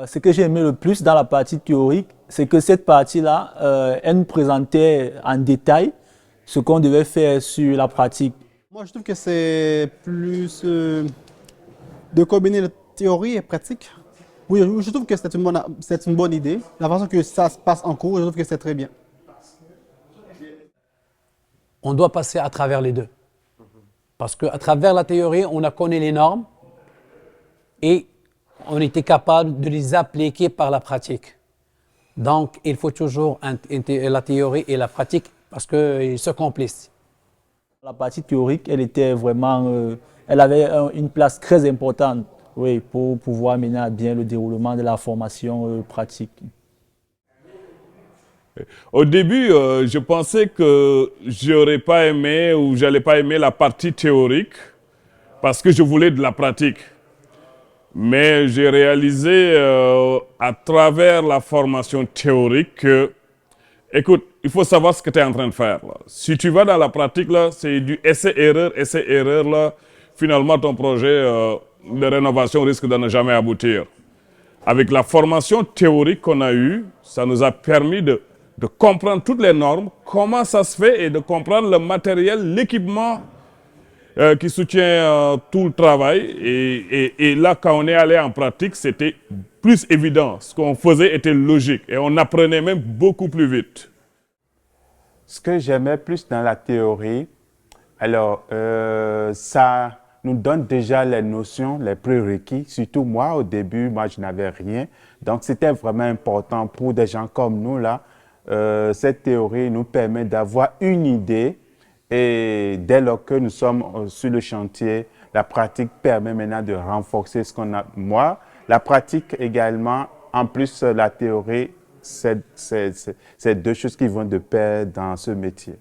Ce que j'ai aimé le plus dans la partie théorique, c'est que cette partie-là, elle nous présentait en détail ce qu'on devait faire sur la pratique. Moi, je trouve que c'est plus de combiner la théorie et pratique. Oui, je trouve que c'est une bonne idée. La façon que ça se passe en cours, je trouve que c'est très bien. On doit passer à travers les deux. Parce qu'à travers la théorie, on a connu les normes et on était capable de les appliquer par la pratique. Donc, il faut toujours la théorie et la pratique parce qu'ils se compliquent. La partie théorique, elle était vraiment, elle avait une place très importante, oui, pour pouvoir mener à bien le déroulement de la formation pratique. Au début, je pensais que j'aurais pas aimé ou j'allais pas aimer la partie théorique parce que je voulais de la pratique. Mais j'ai réalisé à travers la formation théorique que, écoute, il faut savoir ce que tu es en train de faire, là. Si tu vas dans la pratique, là, c'est du essai-erreur, là, finalement ton projet de rénovation risque de ne jamais aboutir. Avec la formation théorique qu'on a eue, ça nous a permis de comprendre toutes les normes, comment ça se fait et de comprendre le matériel, l'équipement qui soutient tout le travail. Et là, quand on est allé en pratique, c'était plus évident. Ce qu'on faisait était logique et on apprenait même beaucoup plus vite. Ce que j'aimais plus dans la théorie, alors ça nous donne déjà les notions, les prérequis. Surtout moi, au début, moi, je n'avais rien. Donc, c'était vraiment important pour des gens comme nous, là. Cette théorie nous permet d'avoir une idée et dès lors que nous sommes sur le chantier, la pratique permet maintenant de renforcer ce qu'on a. Moi, la pratique également, en plus la théorie, c'est deux choses qui vont de pair dans ce métier.